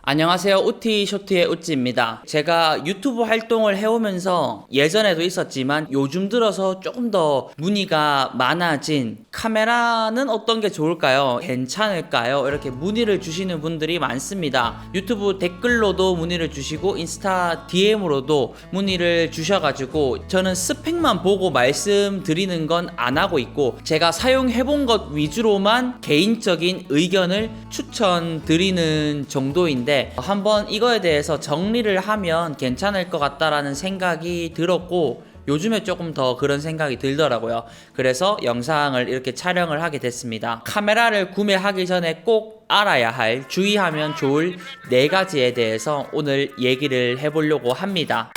안녕하세요. 우티쇼트의 우찌입니다. 제가 유튜브 활동을 해오면서 예전에도 있었지만 요즘 들어서 조금 더 문의가 많아진 카메라는 어떤 게 좋을까요? 괜찮을까요? 이렇게 문의를 주시는 분들이 많습니다. 유튜브 댓글로도 문의를 주시고 인스타 DM으로도 문의를 주셔가지고 저는 스펙만 보고 말씀드리는 건 안 하고 있고 제가 사용해본 것 위주로만 개인적인 의견을 추천드리는 정도인데 한번 이거에 대해서 정리를 하면 괜찮을 것 같다라는 생각이 들었고 요즘에 조금 더 그런 생각이 들더라고요. 그래서 영상을 이렇게 촬영을 하게 됐습니다. 카메라를 구매하기 전에 꼭 알아야 할, 주의하면 좋을 4가지에 대해서 오늘 얘기를 해보려고 합니다.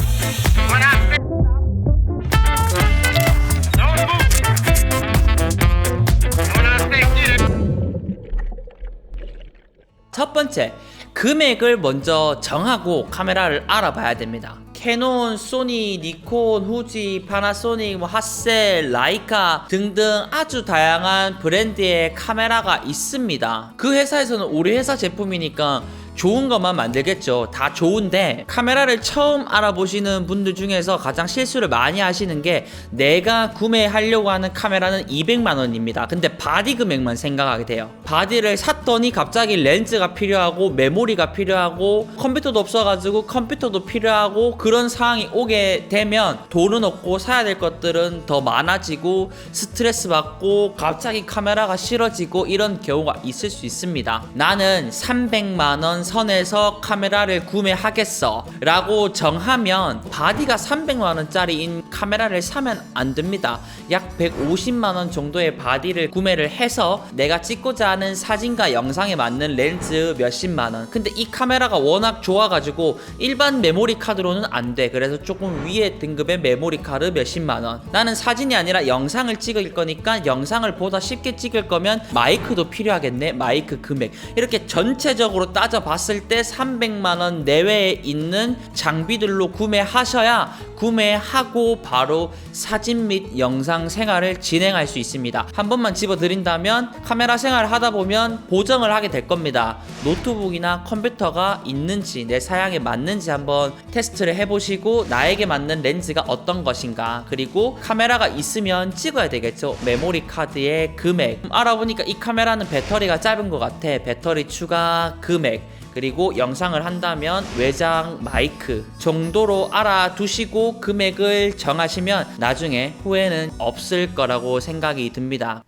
첫 번째, 금액을 먼저 정하고 카메라를 알아봐야 됩니다. 캐논, 소니, 니콘, 후지, 파나소닉, 핫셀, 라이카 등등 아주 다양한 브랜드의 카메라가 있습니다. 그 회사에서는 우리 회사 제품이니까 좋은 것만 만들겠죠. 다 좋은데 카메라를 처음 알아보시는 분들 중에서 가장 실수를 많이 하시는 게 내가 구매하려고 하는 카메라는 200만 원입니다. 근데 바디 금액만 생각하게 돼요. 바디를 샀더니 갑자기 렌즈가 필요하고 메모리가 필요하고 컴퓨터도 없어가지고 컴퓨터도 필요하고 그런 상황이 오게 되면 돈은 없고 사야 될 것들은 더 많아지고 스트레스 받고 갑자기 카메라가 싫어지고 이런 경우가 있을 수 있습니다. 나는 300만 원 선에서 카메라를 구매하겠어 라고 정하면 바디가 300만원짜리인 카메라를 사면 안 됩니다. 약 150만원 정도의 바디를 구매를 해서 내가 찍고자 하는 사진과 영상에 맞는 렌즈 몇십만원, 근데 이 카메라가 워낙 좋아가지고 일반 메모리 카드로는 안 돼. 그래서 조금 위에 등급의 메모리 카드 몇십만원, 나는 사진이 아니라 영상을 찍을 거니까 영상을 보다 쉽게 찍을 거면 마이크도 필요하겠네. 마이크 금액 이렇게 전체적으로 따져봤을 때 300만원 내외에 있는 장비들로 구매하셔야 구매하고 바로 사진 및 영상 생활을 진행할 수 있습니다. 한 번만 집어드린다면 카메라 생활을 하다 보면 보정을 하게 될 겁니다. 노트북이나 컴퓨터가 있는지 내 사양에 맞는지 한번 테스트를 해보시고 나에게 맞는 렌즈가 어떤 것인가, 그리고 카메라가 있으면 찍어야 되겠죠. 메모리 카드의 금액 알아보니까 이 카메라는 배터리가 짧은 것 같아. 배터리 추가 금액, 그리고 영상을 한다면 외장 마이크 정도로 알아두시고 금액을 정하시면 나중에 후회는 없을 거라고 생각이 듭니다.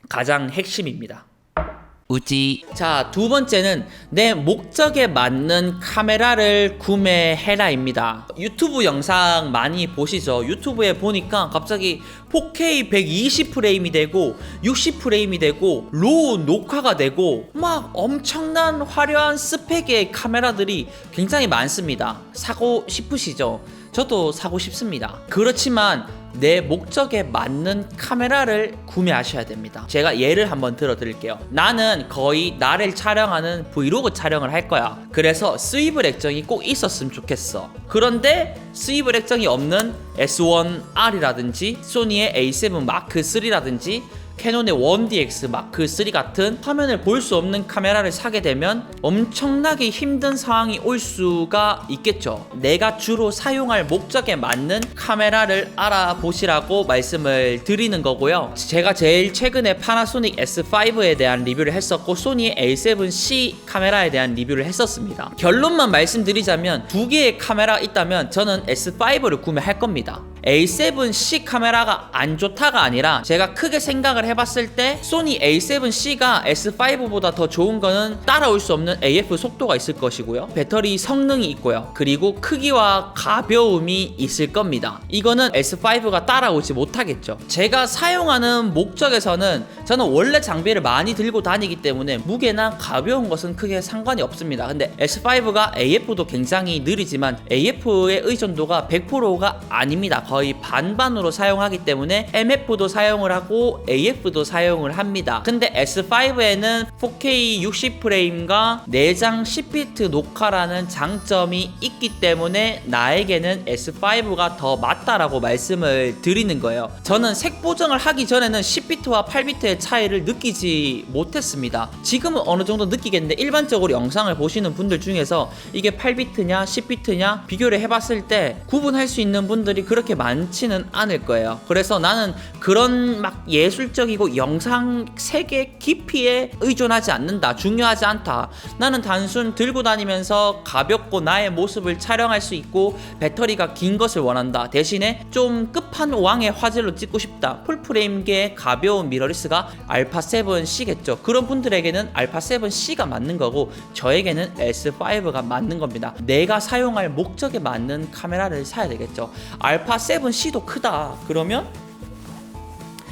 가장 핵심입니다. 우지. 자, 두 번째는 내 목적에 맞는 카메라를 구매해라입니다. 유튜브 영상 많이 보시죠. 유튜브에 보니까 갑자기 4K 120프레임이 되고 60프레임이 되고 로우 녹화가 되고 막 엄청난 화려한 스펙의 카메라들이 굉장히 많습니다. 사고 싶으시죠? 저도 사고 싶습니다. 그렇지만 내 목적에 맞는 카메라를 구매하셔야 됩니다. 제가 예를 한번 들어 드릴게요. 나는 거의 나를 촬영하는 브이로그 촬영을 할 거야. 그래서 스위블 액정이 꼭 있었으면 좋겠어. 그런데 스위블 액정이 없는 S1R이라든지 소니의 A7 마크 3라든지 캐논의 1DX 마크 3 같은 화면을 볼 수 없는 카메라를 사게 되면 엄청나게 힘든 상황이 올 수가 있겠죠. 내가 주로 사용할 목적에 맞는 카메라를 알아보시라고 말씀을 드리는 거고요. 제가 제일 최근에 파나소닉 S5에 대한 리뷰를 했었고 소니의 A7C 카메라에 대한 리뷰를 했었습니다. 결론만 말씀드리자면 두 개의 카메라가 있다면 저는 S5를 구매할 겁니다. A7C 카메라가 안 좋다가 아니라 제가 크게 생각을 해봤을 때 소니 A7C가 S5보다 더 좋은 거는 따라올 수 없는 AF 속도가 있을 것이고요, 배터리 성능이 있고요, 그리고 크기와 가벼움이 있을 겁니다. 이거는 S5가 따라오지 못하겠죠. 제가 사용하는 목적에서는 저는 원래 장비를 많이 들고 다니기 때문에 무게나 가벼운 것은 크게 상관이 없습니다. 근데 S5가 AF도 굉장히 느리지만 AF의 의존도가 100%가 아닙니다. 거의 반반으로 사용하기 때문에 MF도 사용을 하고 AF AF도 사용을 합니다. 근데 S5에는 4K 60프레임과 내장 10비트 녹화라는 장점이 있기 때문에 나에게는 S5가 더 맞다라고 말씀을 드리는 거예요. 저는 색 보정을 하기 전에는 10비트와 8비트의 차이를 느끼지 못했습니다. 지금은 어느 정도 느끼겠는데 일반적으로 영상을 보시는 분들 중에서 이게 8비트냐 10비트냐 비교를 해봤을 때 구분할 수 있는 분들이 그렇게 많지는 않을 거예요. 그래서 나는 그런 막 예술적이고 영상 색의 깊이에 의존하지 않는다. 중요하지 않다. 나는 단순 들고 다니면서 가볍고 나의 모습을 촬영할 수 있고 배터리가 긴 것을 원한다. 대신에 좀 끝판왕의 화질로 찍고 싶다. 풀프레임계의 가벼운 미러리스가 알파7C겠죠. 그런 분들에게는 알파7C가 맞는 거고 저에게는 S5가 맞는 겁니다. 내가 사용할 목적에 맞는 카메라를 사야 되겠죠. 알파7C도 크다. 그러면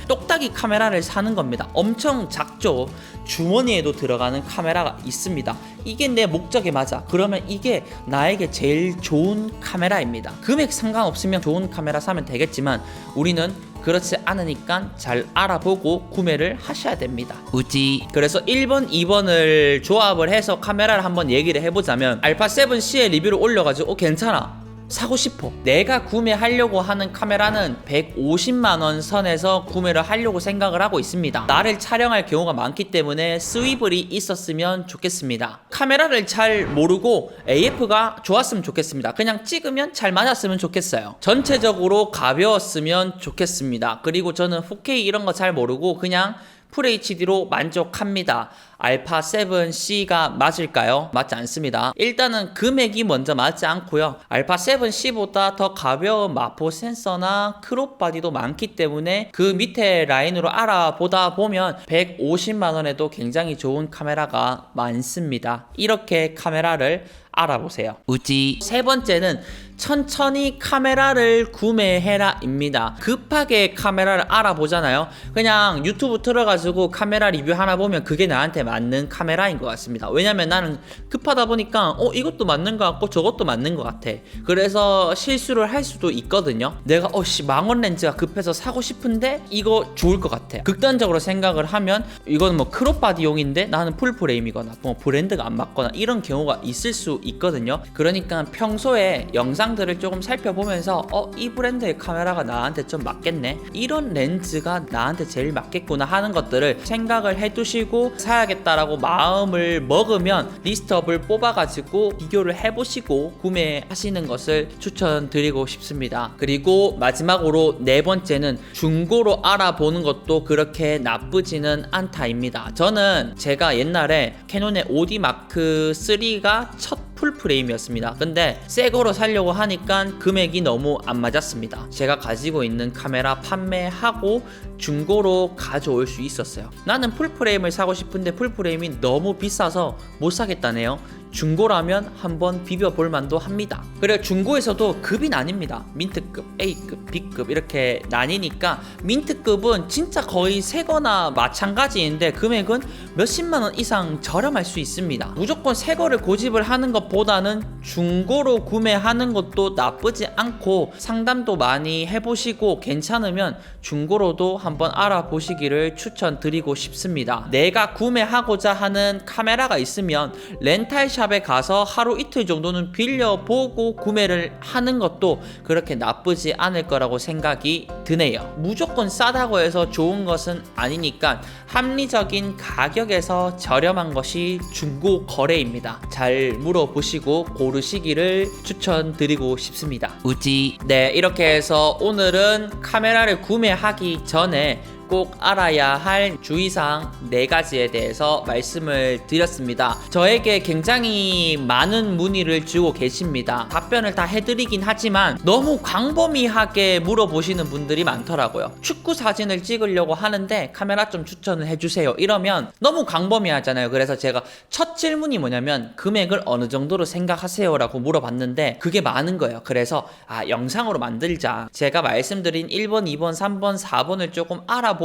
똑딱이 카메라를 사는 겁니다. 엄청 작죠. 주머니에도 들어가는 카메라가 있습니다. 이게 내 목적에 맞아. 그러면 이게 나에게 제일 좋은 카메라입니다. 금액 상관없으면 좋은 카메라 사면 되겠지만 우리는 그렇지 않으니까 잘 알아보고 구매를 하셔야 됩니다. 우지. 그래서 1번, 2번을 조합을 해서 카메라를 한번 얘기를 해보자면 알파7C의 리뷰를 올려가지고 괜찮아. 사고 싶어. 내가 구매하려고 하는 카메라는 150만원 선에서 구매를 하려고 생각을 하고 있습니다. 나를 촬영할 경우가 많기 때문에 스위블이 있었으면 좋겠습니다. 카메라를 잘 모르고 AF가 좋았으면 좋겠습니다. 그냥 찍으면 잘 맞았으면 좋겠어요. 전체적으로 가벼웠으면 좋겠습니다. 그리고 저는 4K 이런 거 잘 모르고 그냥 FHD로 만족합니다. 알파7C가 맞을까요? 맞지 않습니다. 일단은 금액이 먼저 맞지 않고요. 알파7C보다 더 가벼운 마포 센서나 크롭 바디도 많기 때문에 그 밑에 라인으로 알아보다 보면 150만원에도 굉장히 좋은 카메라가 많습니다. 이렇게 카메라를 알아보세요. 우지. 세 번째는 천천히 카메라를 구매해라 입니다. 급하게 카메라를 알아보잖아요. 그냥 유튜브 틀어가지고 카메라 리뷰 하나 보면 그게 나한테 맞는 카메라인 것 같습니다. 왜냐면 나는 급하다 보니까 이것도 맞는 것 같고 저것도 맞는 것 같아. 그래서 실수를 할 수도 있거든요. 내가 망원 렌즈가 급해서 사고 싶은데 이거 좋을 것 같아. 극단적으로 생각을 하면 이건 뭐 크롭 바디용인데 나는 풀프레임이거나 뭐 브랜드가 안 맞거나 이런 경우가 있을 수 있거든요. 그러니까 평소에 영상들을 조금 살펴보면서 이 브랜드의 카메라가 나한테 좀 맞겠네, 이런 렌즈가 나한테 제일 맞겠구나 하는 것들을 생각을 해두시고 사야겠다라고 마음을 먹으면 리스트업을 뽑아가지고 비교를 해보시고 구매하시는 것을 추천드리고 싶습니다. 그리고 마지막으로 네 번째는 중고로 알아보는 것도 그렇게 나쁘지는 않다입니다. 저는 제가 옛날에 캐논의 OD 마크 3가 첫 풀프레임이었습니다. 근데 새거로 살려고 하니까 금액이 너무 안 맞았습니다. 제가 가지고 있는 카메라 판매하고 중고로 가져올 수 있었어요. 나는 풀프레임을 사고 싶은데 풀프레임이 너무 비싸서 못 사겠다네요. 중고라면 한번 비벼볼 만도 합니다. 그리고 중고에서도 급이 나뉩니다. 민트급, A급, B급 이렇게 나뉘니까 민트급은 진짜 거의 새거나 마찬가지인데 금액은 몇십만원 이상 저렴할 수 있습니다. 무조건 새거를 고집을 하는 것보다는 중고로 구매하는 것도 나쁘지 않고 상담도 많이 해보시고 괜찮으면 중고로도 한번 알아보시기를 추천드리고 싶습니다. 내가 구매하고자 하는 카메라가 있으면 렌탈샵에 가서 하루 이틀 정도는 빌려보고 구매를 하는 것도 그렇게 나쁘지 않을 거라고 생각이 드네요. 무조건 싸다고 해서 좋은 것은 아니니까 합리적인 가격에서 저렴한 것이 중고 거래입니다. 잘 물어보시고 고르시기를 추천드리고 싶습니다. 우지. 네, 이렇게 해서 오늘은 카메라를 구매하기 전에 꼭 알아야 할 주의사항 4가지에 대해서 말씀을 드렸습니다. 저에게 굉장히 많은 문의를 주고 계십니다. 답변을 다 해드리긴 하지만 너무 광범위하게 물어보시는 분들이 많더라고요. 축구 사진을 찍으려고 하는데 카메라 좀 추천을 해주세요 이러면 너무 광범위하잖아요. 그래서 제가 첫 질문이 뭐냐면 금액을 어느 정도로 생각하세요? 라고 물어봤는데 그게 많은 거예요. 그래서 영상으로 만들자. 제가 말씀드린 1번, 2번, 3번, 4번을 조금 알아보시고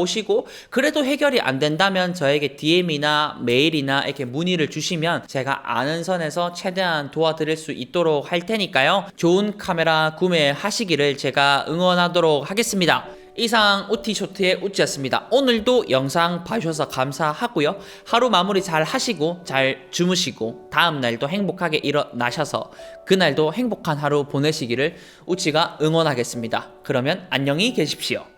그래도 해결이 안 된다면 저에게 DM이나 메일이나 이렇게 문의를 주시면 제가 아는 선에서 최대한 도와드릴 수 있도록 할 테니까요. 좋은 카메라 구매하시기를 제가 응원하도록 하겠습니다. 이상 우티쇼트의 우찌였습니다. 오늘도 영상 봐주셔서 감사하고요. 하루 마무리 잘 하시고 잘 주무시고 다음날도 행복하게 일어나셔서 그날도 행복한 하루 보내시기를 우찌가 응원하겠습니다. 그러면 안녕히 계십시오.